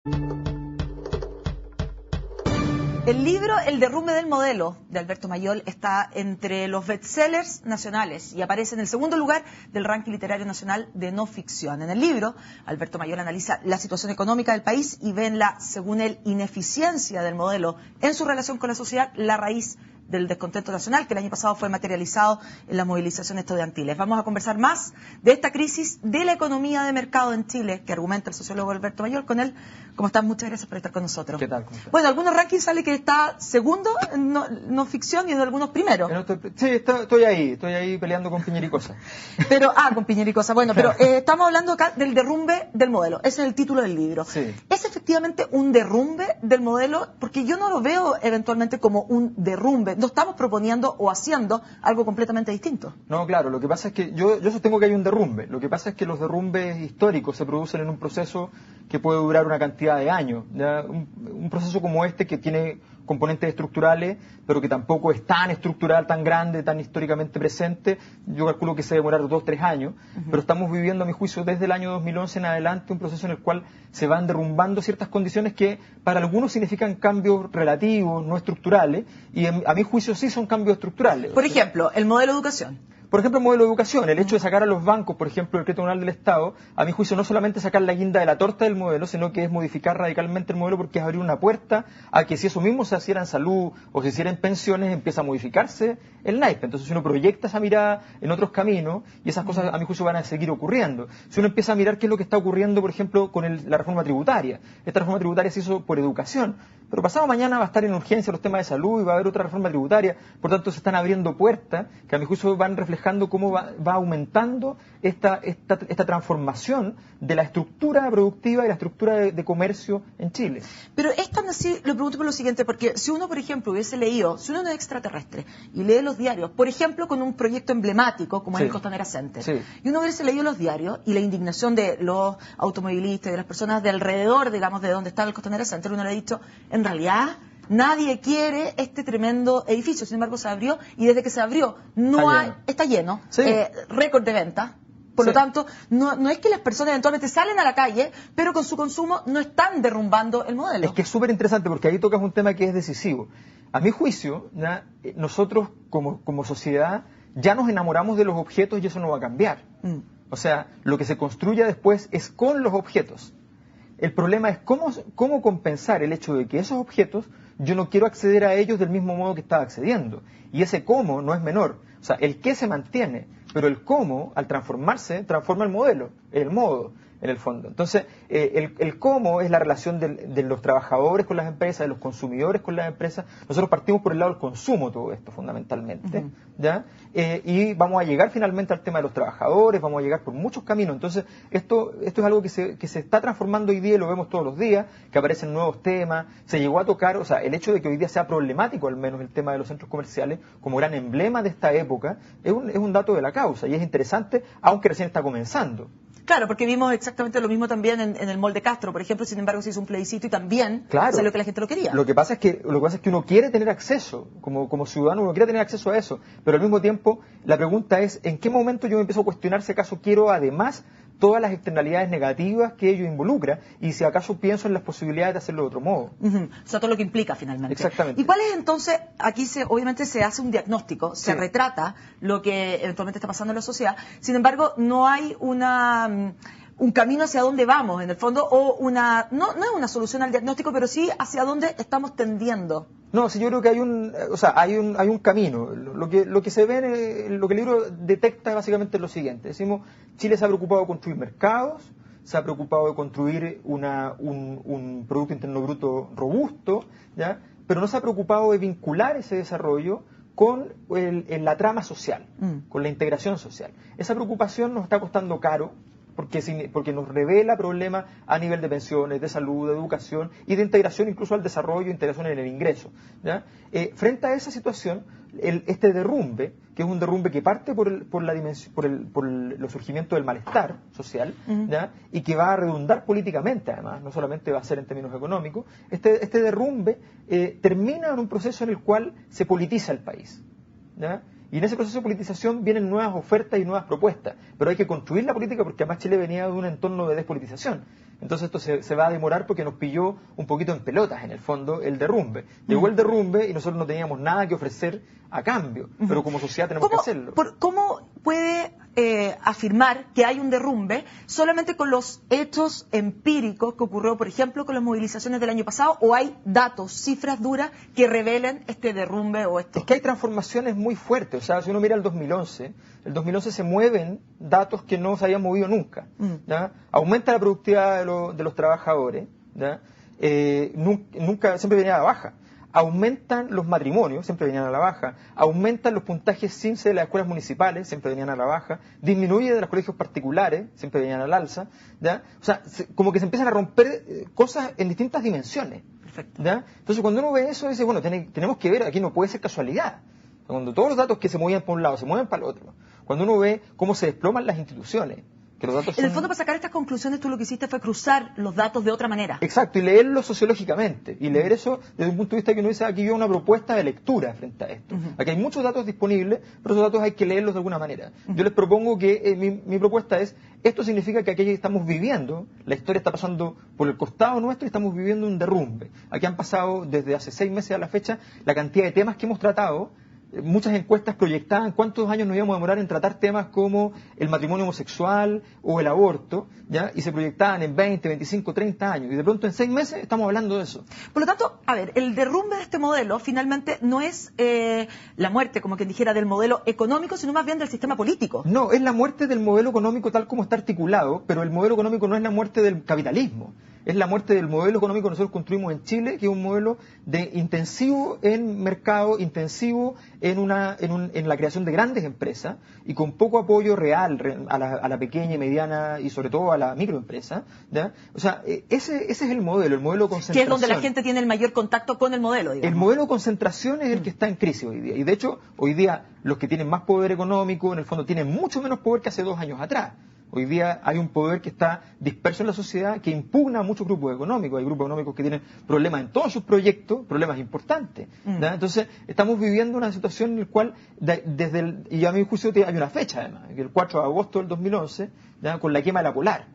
El libro El derrumbe del modelo de Alberto Mayol está entre los bestsellers nacionales y aparece en el segundo lugar del ranking literario nacional de no ficción. En el libro, Alberto Mayol analiza la situación económica del país y ve en la, según él, ineficiencia del modelo en su relación con la sociedad, la raíz del descontento nacional que el año pasado fue materializado en las movilizaciones estudiantiles. Vamos a conversar más de esta crisis de la economía de mercado en Chile que argumenta el sociólogo Alberto Mayol. Con él, ¿cómo estás? Muchas gracias por estar con nosotros. ¿Qué tal? Bueno, algunos rankings sale que está segundo en no ficción y en algunos primero. Sí, estoy ahí peleando con Piñericosa. Pero, con Piñericosa, bueno, pero estamos hablando acá del derrumbe del modelo. Ese es el título del libro. Sí. ¿Es efectivamente un derrumbe del modelo? Porque yo no lo veo eventualmente como un derrumbe. No estamos proponiendo o haciendo algo completamente distinto. No, claro, lo que pasa es que yo sostengo que hay un derrumbe. Lo que pasa es que los derrumbes históricos se producen en un proceso que puede durar una cantidad de años. ¿Ya? Un proceso como este que tiene componentes estructurales, pero que tampoco es tan estructural, tan grande, tan históricamente presente. Yo calculo que se demorar 2 o 3 años, pero estamos viviendo, a mi juicio, desde el año 2011 en adelante, un proceso en el cual se van derrumbando ciertas condiciones que para algunos significan cambios relativos, no estructurales, y a mi juicio sí son cambios estructurales. Por ejemplo, el modelo de educación. Por ejemplo, el modelo de educación, el hecho de sacar a los bancos, por ejemplo, el crédito tribunal del Estado, a mi juicio no solamente sacar la guinda de la torta del modelo, sino que es modificar radicalmente el modelo porque es abrir una puerta a que si eso mismo se hiciera en salud o se hiciera en pensiones, empieza a modificarse el naipe. Entonces uno proyecta esa mirada en otros caminos y esas cosas a mi juicio van a seguir ocurriendo. Si uno empieza a mirar qué es lo que está ocurriendo, por ejemplo, con la reforma tributaria. Esta reforma tributaria se hizo por educación, pero pasado mañana va a estar en urgencia los temas de salud y va a haber otra reforma tributaria. Por tanto, se están abriendo puertas que a mi juicio van reflejando cómo va aumentando esta transformación de la estructura productiva y la estructura de comercio en Chile. Pero es tan así, lo pregunto por lo siguiente, porque si uno, por ejemplo, hubiese leído, si uno no es extraterrestre y lee los diarios, por ejemplo, con un proyecto emblemático como es el Costanera Center, y uno hubiese leído los diarios y la indignación de los automovilistas y de las personas de alrededor, digamos, de donde estaba el Costanera Center, uno le ha dicho, en realidad nadie quiere este tremendo edificio. Sin embargo, se abrió y desde que se abrió está lleno. Récord de ventas. Por lo tanto, no es que las personas eventualmente salen a la calle, pero con su consumo no están derrumbando el modelo. Es que es súper interesante porque ahí tocas un tema que es decisivo. A mi juicio, nosotros como sociedad ya nos enamoramos de los objetos y eso no va a cambiar. O sea, lo que se construya después es con los objetos. El problema es cómo compensar el hecho de que esos objetos yo no quiero acceder a ellos del mismo modo que estaba accediendo. Y ese cómo no es menor. O sea, el qué se mantiene, pero el cómo, al transformarse, transforma el modelo, el modo, en el fondo. Entonces, el cómo es la relación de los trabajadores con las empresas, de los consumidores con las empresas. Nosotros partimos por el lado del consumo todo esto, fundamentalmente. ¿Ya? Y vamos a llegar finalmente al tema de los trabajadores, vamos a llegar por muchos caminos. Entonces, esto es algo que se está transformando hoy día y lo vemos todos los días, que aparecen nuevos temas. Se llegó a tocar, o sea, el hecho de que hoy día sea problemático al menos el tema de los centros comerciales como gran emblema de esta época es un dato de la causa y es interesante, aunque recién está comenzando. Claro, porque vimos exactamente lo mismo también en el Mall de Castro, por ejemplo, sin embargo se hizo un plebiscito y también salió que la gente lo quería. Lo que pasa es que uno quiere tener acceso, como ciudadano uno quiere tener acceso a eso, pero al mismo tiempo la pregunta es, ¿en qué momento yo me empiezo a cuestionar si acaso quiero además todas las externalidades negativas que ello involucra y si acaso pienso en las posibilidades de hacerlo de otro modo? O sea, todo lo que implica finalmente. Exactamente. ¿Y cuál es entonces, aquí obviamente se hace un diagnóstico, se retrata lo que eventualmente está pasando en la sociedad, sin embargo no hay un camino hacia dónde vamos, en el fondo, o no es una solución al diagnóstico, pero sí hacia dónde estamos tendiendo? No, sí, yo creo que hay un camino. Lo que se ve, lo que el libro detecta básicamente es lo siguiente. Decimos, Chile se ha preocupado de construir mercados, se ha preocupado de construir un Producto Interno Bruto robusto, ¿ya? Pero no se ha preocupado de vincular ese desarrollo con la trama social, con la integración social. Esa preocupación nos está costando caro, porque nos revela problemas a nivel de pensiones, de salud, de educación y de integración incluso al desarrollo, integración en el ingreso. ¿Ya? Frente a esa situación, este derrumbe, que es un derrumbe que parte por el surgimiento del malestar social, ¿ya? Y que va a redundar políticamente además, no solamente va a ser en términos económicos, este derrumbe termina en un proceso en el cual se politiza el país. ¿Ya? Y en ese proceso de politización vienen nuevas ofertas y nuevas propuestas. Pero hay que construir la política porque además Chile venía de un entorno de despolitización. entonces esto se va a demorar porque nos pilló un poquito en pelotas, en el fondo, el derrumbe. Llegó el derrumbe y nosotros no teníamos nada que ofrecer a cambio, pero como sociedad tenemos que hacerlo. ¿Cómo puede afirmar que hay un derrumbe solamente con los hechos empíricos que ocurrió, por ejemplo, con las movilizaciones del año pasado, o hay datos, cifras duras que revelen este derrumbe o esto? Es que hay transformaciones muy fuertes. O sea, si uno mira el 2011 se mueven datos que no se habían movido nunca. ¿Ya? Aumenta la productividad de los trabajadores, ¿ya? Nunca, siempre venía a la baja. Aumentan los matrimonios, siempre venían a la baja. Aumentan los puntajes CIMSE de las escuelas municipales, siempre venían a la baja. Disminuye de los colegios particulares, siempre venían al alza. ¿Ya? O sea, como que se empiezan a romper cosas en distintas dimensiones. Perfecto. ¿Ya? Entonces, cuando uno ve eso, dice, bueno, tenemos que ver, aquí no puede ser casualidad. Cuando todos los datos que se movían por un lado se mueven para el otro. Cuando uno ve cómo se desploman las instituciones. Que los datos en el fondo, para sacar estas conclusiones, tú lo que hiciste fue cruzar los datos de otra manera. Exacto, y leerlo sociológicamente. Y leer eso desde un punto de vista que uno dice, aquí hay una propuesta de lectura frente a esto. Aquí hay muchos datos disponibles, pero esos datos hay que leerlos de alguna manera. Yo les propongo que mi propuesta es, esto significa que aquí estamos viviendo, la historia está pasando por el costado nuestro y estamos viviendo un derrumbe. Aquí han pasado, desde hace 6 meses a la fecha, la cantidad de temas que hemos tratado. Muchas encuestas proyectaban cuántos años nos íbamos a demorar en tratar temas como el matrimonio homosexual o el aborto, ¿ya? Y se proyectaban en 20, 25, 30 años. Y de pronto en 6 meses estamos hablando de eso. Por lo tanto, a ver, el derrumbe de este modelo finalmente no es la muerte, como quien dijera, del modelo económico, sino más bien del sistema político. No, es la muerte del modelo económico tal como está articulado, pero el modelo económico no es la muerte del capitalismo. Es la muerte del modelo económico que nosotros construimos en Chile, que es un modelo de intensivo en mercado, intensivo en la creación de grandes empresas y con poco apoyo real a la pequeña y mediana y sobre todo a la microempresa. ¿Ya? O sea, ese es el modelo de concentración. Que es donde la gente tiene el mayor contacto con el modelo, digamos. El modelo de concentración es el que está en crisis hoy día. Y de hecho, hoy día los que tienen más poder económico, en el fondo, tienen mucho menos poder que hace 2 años atrás. Hoy día hay un poder que está disperso en la sociedad que impugna a muchos grupos económicos. Hay grupos económicos que tienen problemas en todos sus proyectos, problemas importantes. Entonces, estamos viviendo una situación en la cual, y a mi juicio hay una fecha además, que el 4 de agosto del 2011, ¿ya? Con la quema de la Polar.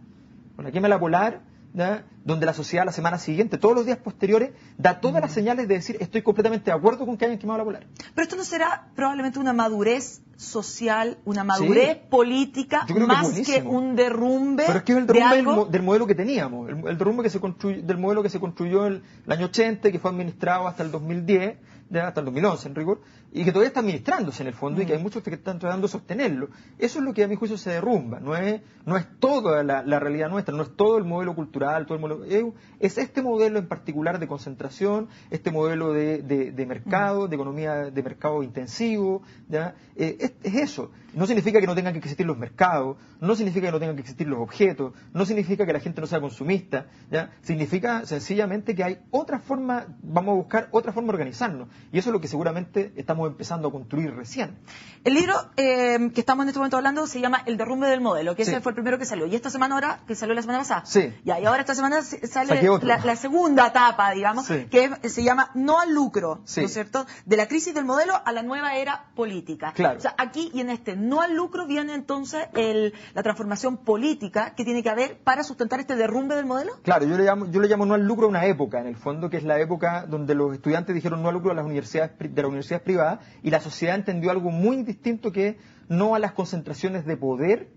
Con la quema de la Polar, ¿ya? Donde la sociedad la semana siguiente, todos los días posteriores, da todas las señales de decir estoy completamente de acuerdo con que hayan quemado la Polar. Pero esto no será probablemente una madurez social, una madurez política, más que un derrumbe. Pero es que es el derrumbe del modelo que teníamos, el derrumbe del modelo que se construyó el año 80, que fue administrado hasta el 2010, hasta el 2011 en rigor, y que todavía está administrándose en el fondo y que hay muchos que están tratando de sostenerlo. Eso es lo que a mi juicio se derrumba, no es toda la realidad nuestra, no es todo el modelo cultural, todo el modelo, es este modelo en particular de concentración, este modelo de mercado, de economía de mercado intensivo, ¿ya? Es eso. No significa que no tengan que existir los mercados, no significa que no tengan que existir los objetos, no significa que la gente no sea consumista, ¿ya? Significa sencillamente que hay otra forma, vamos a buscar otra forma de organizarnos. Y eso es lo que seguramente estamos empezando a construir recién. El libro que estamos en este momento hablando se llama El derrumbe del modelo, que ese fue el primero que salió. Y esta semana ahora, que salió la semana pasada. Sí. Y ahora esta semana sale la segunda etapa, digamos, que se llama No al lucro, ¿no es cierto? De la crisis del modelo a la nueva era política. Claro. O sea, aquí y en este No al lucro viene entonces la transformación política que tiene que haber para sustentar este derrumbe del modelo. Claro, yo le llamo no al lucro a una época, en el fondo, que es la época donde los estudiantes dijeron no al lucro a las universidades privadas y la sociedad entendió algo muy distinto, que no a las concentraciones de poder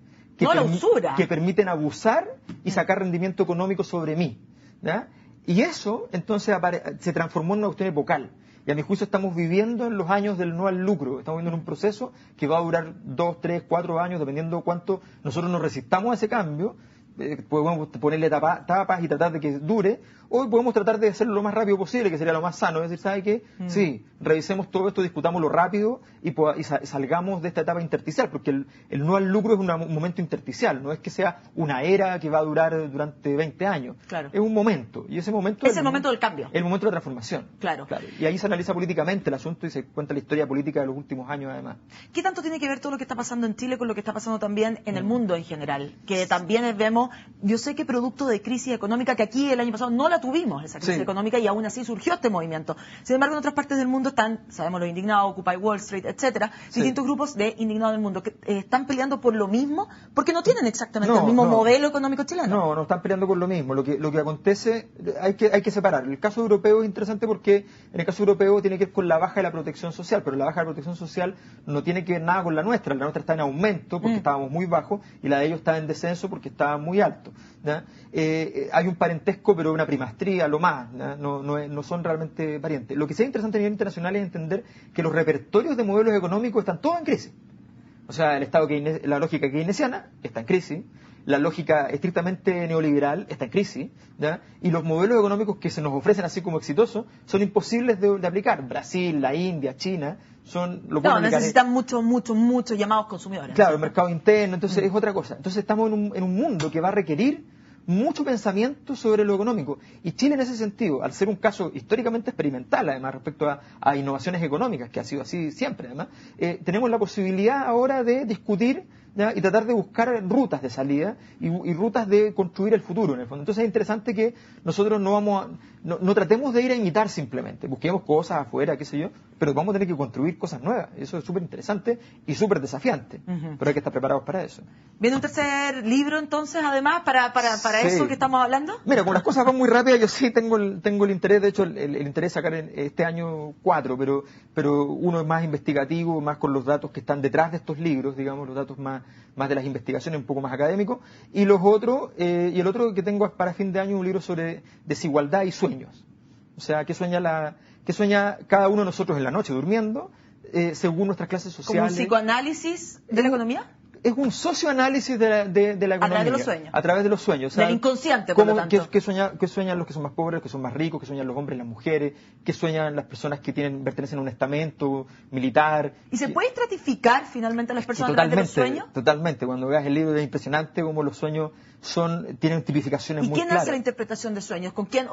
que permiten abusar y sacar rendimiento económico sobre mí, ¿ya? Y eso entonces se transformó en una cuestión epocal. Y a mi juicio estamos viviendo en los años del no al lucro. Estamos viviendo en un proceso que va a durar 2, 3, 4 años, dependiendo cuánto nosotros nos resistamos a ese cambio. Podemos ponerle tapas y tratar de que dure, o podemos tratar de hacerlo lo más rápido posible, que sería lo más sano. Es decir, ¿sabe qué? Sí, revisemos todo esto, discutámoslo rápido y salgamos de esta etapa intersticial, porque el no al lucro es un momento intersticial, no es que sea una era que va a durar durante 20 años. Claro. Es un momento, y ese momento es el momento del cambio. El momento de la transformación. Claro. Y ahí se analiza políticamente el asunto y se cuenta la historia política de los últimos años, además. ¿Qué tanto tiene que ver todo lo que está pasando en Chile con lo que está pasando también en el mundo en general? Que también vemos como, yo sé que producto de crisis económica, que aquí el año pasado no la tuvimos, esa crisis económica, y aún así surgió este movimiento. Sin embargo, en otras partes del mundo están, sabemos, los indignados, Occupy Wall Street, etcétera, distintos grupos de indignados del mundo que están peleando por lo mismo, porque no tienen exactamente el mismo modelo económico chileno. No están peleando por lo mismo. Lo que acontece, hay que separar. El caso europeo es interesante porque en el caso europeo tiene que ver con la baja de la protección social, pero la baja de la protección social no tiene que ver nada con la nuestra. La nuestra está en aumento porque estábamos muy bajos y la de ellos está en descenso porque estaba muy alto. Hay un parentesco, pero una primastría, lo más. No son realmente parientes. Lo que sí es interesante a nivel internacional es entender que los repertorios de modelos económicos están todos en crisis. O sea, la lógica keynesiana está en crisis, la lógica estrictamente neoliberal está en crisis, ¿ya? Y los modelos económicos que se nos ofrecen así como exitosos son imposibles de aplicar. Brasil, la India, China, necesitan muchos llamados consumidores. Claro, el mercado interno, entonces es otra cosa. Entonces estamos en un mundo que va a requerir mucho pensamiento sobre lo económico. Y Chile en ese sentido, al ser un caso históricamente experimental, además, respecto a innovaciones económicas, que ha sido así siempre, además, tenemos la posibilidad ahora de discutir, ¿ya? Y tratar de buscar rutas de salida y rutas de construir el futuro, en el fondo. Entonces es interesante que nosotros no tratemos de ir a imitar simplemente, busquemos cosas afuera, qué sé yo, pero vamos a tener que construir cosas nuevas. Eso es súper interesante y súper desafiante, pero hay que estar preparados para eso. ¿Viene un tercer libro entonces, además, para eso que estamos hablando? Mira, como las cosas van muy rápidas, yo sí tengo el interés, de hecho, el interés de sacar este año 4, pero uno es más investigativo, más con los datos que están detrás de estos libros, digamos, los datos más de las investigaciones, un poco más académicos, y el otro que tengo es para fin de año un libro sobre desigualdad y sueños. O sea, qué sueña cada uno de nosotros en la noche durmiendo, según nuestras clases sociales. ¿Como un psicoanálisis de la economía? Es un socioanálisis de la economía. A través de los sueños. A través de los sueños. O sea, del inconsciente, por lo tanto. ¿Qué sueñan los que son más pobres, los que son más ricos? ¿Qué sueñan los hombres y las mujeres? ¿Qué sueñan las personas que pertenecen a un estamento militar? ¿Y se puede estratificar finalmente a las personas a través de los sueños? Totalmente. Cuando veas el libro es impresionante cómo los sueños tienen tipificaciones muy claras. ¿Y quién hace la interpretación de sueños? ¿Con quién,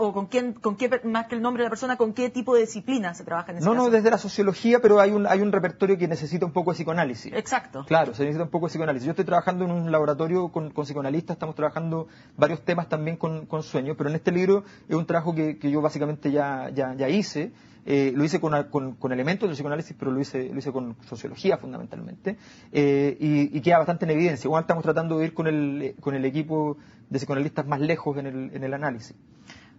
más que el nombre de la persona, con qué tipo de disciplina se trabaja en ese caso? No, desde la sociología, pero hay un repertorio que necesita un poco de psicoanálisis. Exacto. Claro, se necesita un poco de psicoanálisis. Yo estoy trabajando en un laboratorio con psicoanalistas, estamos trabajando varios temas también con sueños, pero en este libro es un trabajo que yo básicamente ya hice. Lo hice con elementos del psicoanálisis, pero lo hice con sociología fundamentalmente, y queda bastante en evidencia. Igual estamos tratando de ir con el equipo de psicoanalistas más lejos en el análisis.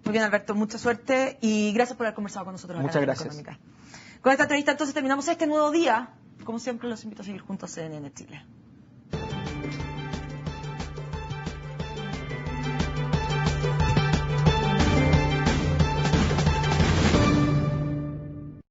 Muy bien, Alberto, mucha suerte y gracias por haber conversado con nosotros. Muchas gracias. Con esta entrevista entonces terminamos este nuevo día. Como siempre, los invito a seguir juntos a CNN Chile.